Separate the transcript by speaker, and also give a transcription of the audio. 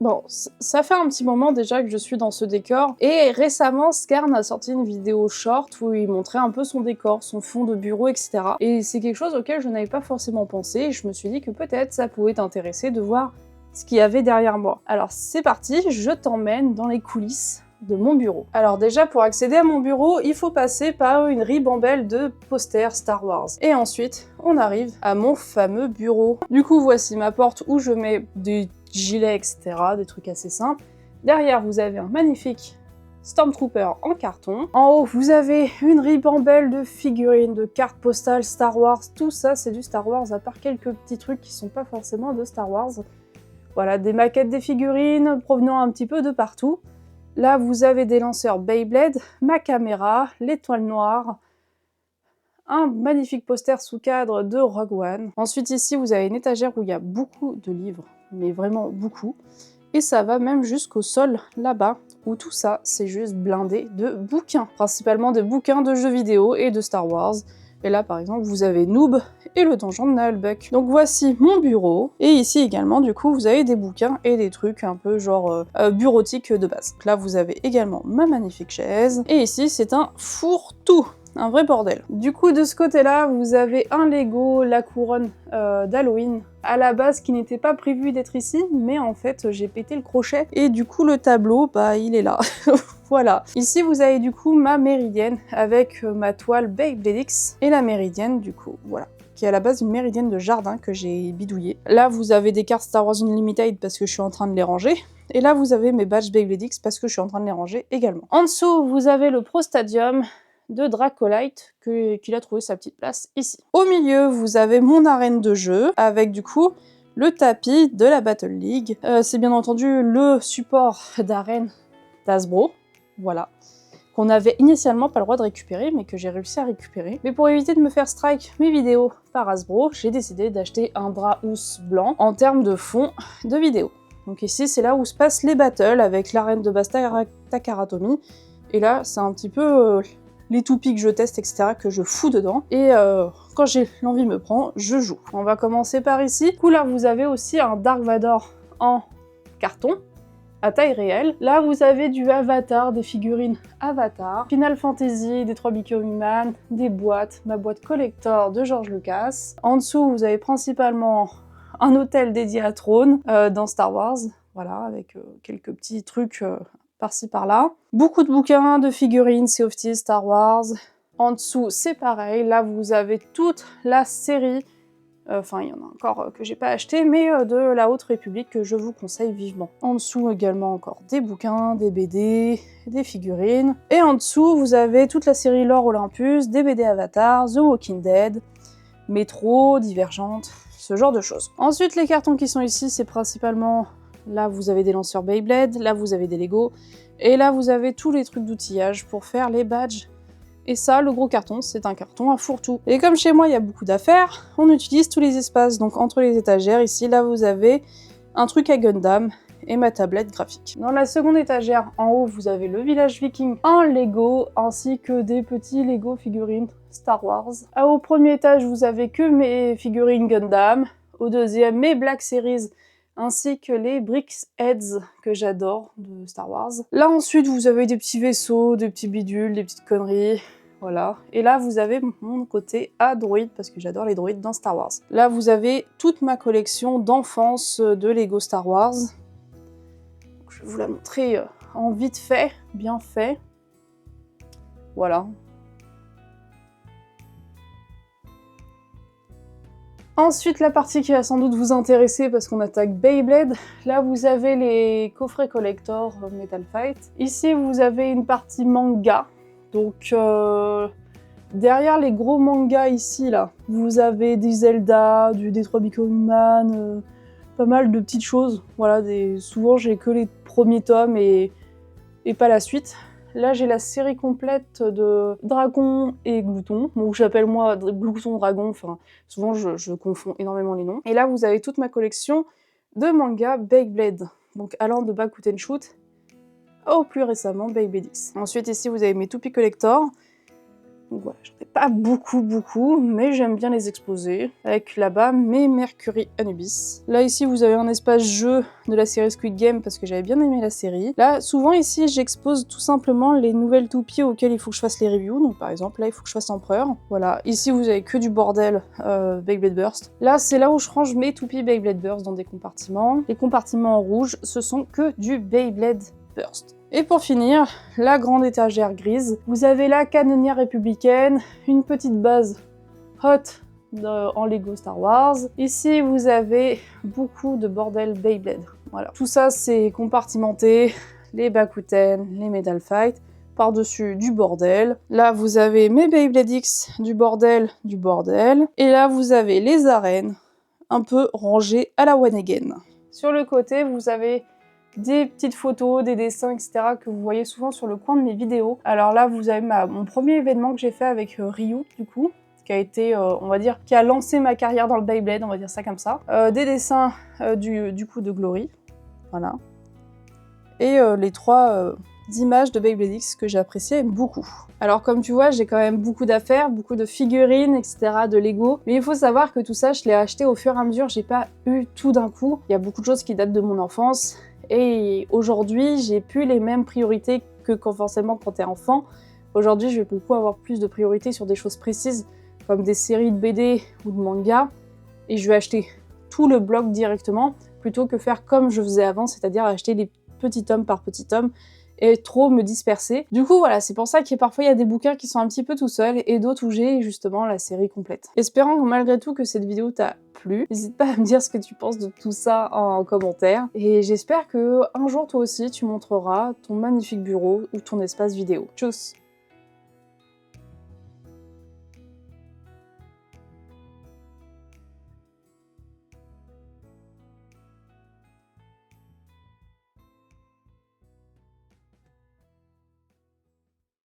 Speaker 1: Bon, ça fait un petit moment déjà que je suis dans ce décor, et récemment Scarn a sorti une vidéo short où il montrait un peu son décor, son fond de bureau, etc. Et c'est quelque chose auquel je n'avais pas forcément pensé, et je me suis dit que peut-être ça pouvait t'intéresser de voir ce qu'il y avait derrière moi. Alors c'est parti, je t'emmène dans les coulisses de mon bureau. Alors déjà, pour accéder à mon bureau, il faut passer par une ribambelle de posters Star Wars. Et ensuite, on arrive à mon fameux bureau. Du coup, voici ma porte où je mets des gilets, etc., des trucs assez simples. Derrière, vous avez un magnifique Stormtrooper en carton. En haut, vous avez une ribambelle de figurines, de cartes postales Star Wars. Tout ça, c'est du Star Wars, à part quelques petits trucs qui sont pas forcément de Star Wars. Voilà, des maquettes des figurines provenant un petit peu de partout. Là, vous avez des lanceurs Beyblade, ma caméra, l'étoile noire, un magnifique poster sous cadre de Rogue One. Ensuite, ici, vous avez une étagère où il y a beaucoup de livres, mais vraiment beaucoup. Et ça va même jusqu'au sol, là-bas, où tout ça, c'est juste blindé de bouquins. Principalement des bouquins de jeux vidéo et de Star Wars. Et là, par exemple, vous avez Noob et le donjon de Naalbuck. Donc voici mon bureau. Et ici également, du coup, vous avez des bouquins et des trucs un peu genre bureautiques de base. Donc là, vous avez également ma magnifique chaise. Et ici, c'est un fourre-tout. Un vrai bordel. Du coup, de ce côté-là, vous avez un Lego, la couronne d'Halloween, à la base qui n'était pas prévu d'être ici, mais en fait, j'ai pété le crochet, et du coup, le tableau, bah, il est là. Voilà. Ici, vous avez du coup ma méridienne, avec ma toile Beybladix, et la méridienne, du coup, voilà, qui est à la base une méridienne de jardin que j'ai bidouillée. Là, vous avez des cartes Star Wars Unlimited parce que je suis en train de les ranger. Et là, vous avez mes badges Beybladix parce que je suis en train de les ranger également. En dessous, vous avez le Pro Stadium de Dracolite, qu'il a trouvé sa petite place ici. Au milieu, vous avez mon arène de jeu, avec du coup le tapis de la Battle League. C'est bien entendu le support d'arène d'Hasbro, voilà, qu'on n'avait initialement pas le droit de récupérer, mais que j'ai réussi à récupérer. Mais pour éviter de me faire strike mes vidéos par Hasbro, j'ai décidé d'acheter un drap housse blanc en termes de fond de vidéo. Donc ici, c'est là où se passent les battles avec l'arène de base Takara Tomy. Et là, c'est un petit peu les toupies que je teste, etc., que je fous dedans. Et quand j'ai l'envie me prend, je joue. On va commencer par ici. Du coup, là, vous avez aussi un Dark Vador en carton, à taille réelle. Là, vous avez du Avatar, des figurines Avatar, Final Fantasy, des 3 Becoming Man, des boîtes, ma boîte collector de George Lucas. En dessous, vous avez principalement un hôtel dédié à Throne dans Star Wars, voilà, avec quelques petits trucs par-ci par-là. Beaucoup de bouquins, de figurines, Sea of Thieves, Star Wars. En dessous, c'est pareil, là vous avez toute la série, enfin il y en a encore que j'ai pas acheté, mais de la Haute République que je vous conseille vivement. En dessous également encore des bouquins, des BD, des figurines. Et en dessous, vous avez toute la série Lore Olympus, des BD Avatar, The Walking Dead, Métro, Divergente, ce genre de choses. Ensuite, les cartons qui sont ici, c'est principalement... Là, vous avez des lanceurs Beyblade, là, vous avez des Lego, et là, vous avez tous les trucs d'outillage pour faire les badges. Et ça, le gros carton, c'est un carton à fourre-tout. Et comme chez moi, il y a beaucoup d'affaires, on utilise tous les espaces. Donc, entre les étagères, ici, là, vous avez un truc à Gundam et ma tablette graphique. Dans la seconde étagère, en haut, vous avez le village viking en Lego, ainsi que des petits Lego figurines Star Wars. Au premier étage, vous avez que mes figurines Gundam. Au deuxième, mes Black Series, ainsi que les Brickheads que j'adore de Star Wars. Là ensuite vous avez des petits vaisseaux, des petits bidules, des petites conneries, voilà. Et là vous avez mon côté à droïdes, parce que j'adore les droïdes dans Star Wars. Là vous avez toute ma collection d'enfance de Lego Star Wars. Je vais vous la montrer en vite fait, bien fait. Voilà. Ensuite, la partie qui va sans doute vous intéresser parce qu'on attaque Beyblade. Là, vous avez les coffrets collector Metal Fight. Ici, vous avez une partie manga. Donc, derrière les gros mangas ici, là, vous avez des Zelda, du D3 Becoming Man, pas mal de petites choses. Voilà, souvent, j'ai que les premiers tomes et pas la suite. Là, j'ai la série complète de Dragon et Glouton, donc j'appelle moi Glouton Dragon, enfin, souvent je confonds énormément les noms. Et là, vous avez toute ma collection de mangas Beyblade, donc allant de Bakuten Shoot au plus récemment Beybladix. Ensuite, ici, vous avez mes toupies collector, Donc voilà, j'en ai pas beaucoup, mais j'aime bien les exposer. Avec là-bas mes Mercury Anubis. Là ici vous avez un espace jeu de la série Squid Game parce que j'avais bien aimé la série. Là souvent ici j'expose tout simplement les nouvelles toupies auxquelles il faut que je fasse les reviews. Donc par exemple là il faut que je fasse Empereur. Voilà, ici vous avez que du bordel Beyblade Burst. Là c'est là où je range mes toupies Beyblade Burst dans des compartiments. Les compartiments en rouge ce sont que du Beyblade Burst. Et pour finir, la grande étagère grise. Vous avez la canonnière républicaine, une petite base hot en Lego Star Wars. Ici, vous avez beaucoup de bordel Beyblade. Voilà. Tout ça, c'est compartimenté. Les Bakuten, les Medal Fight. Par-dessus, du bordel. Là, vous avez mes Beyblade X, du bordel, du bordel. Et là, vous avez les arènes, un peu rangées à la One Again. Sur le côté, vous avez des petites photos, des dessins, etc. que vous voyez souvent sur le coin de mes vidéos. Alors là, vous avez mon premier événement que j'ai fait avec Ryu, du coup, qui a été, on va dire, qui a lancé ma carrière dans le Beyblade, on va dire ça comme ça. Des dessins du coup de Glory, voilà. Et les 3 images de Beyblade X que j'appréciais beaucoup. Alors comme tu vois, j'ai quand même beaucoup d'affaires, beaucoup de figurines, etc., de Lego. Mais il faut savoir que tout ça, je l'ai acheté au fur et à mesure, j'ai pas eu tout d'un coup. Il y a beaucoup de choses qui datent de mon enfance. Et aujourd'hui, j'ai plus les mêmes priorités que forcément quand t'es enfant. Aujourd'hui, je vais beaucoup avoir plus de priorités sur des choses précises, comme des séries de BD ou de manga. Et je vais acheter tout le bloc directement, plutôt que faire comme je faisais avant, c'est-à-dire acheter les petits tomes par petits tomes, et trop me disperser. Du coup voilà, c'est pour ça que parfois il y a des bouquins qui sont un petit peu tout seuls et d'autres où j'ai justement la série complète. Espérant que malgré tout que cette vidéo t'a plu, n'hésite pas à me dire ce que tu penses de tout ça en commentaire et j'espère que un jour toi aussi tu montreras ton magnifique bureau ou ton espace vidéo. Tchuss!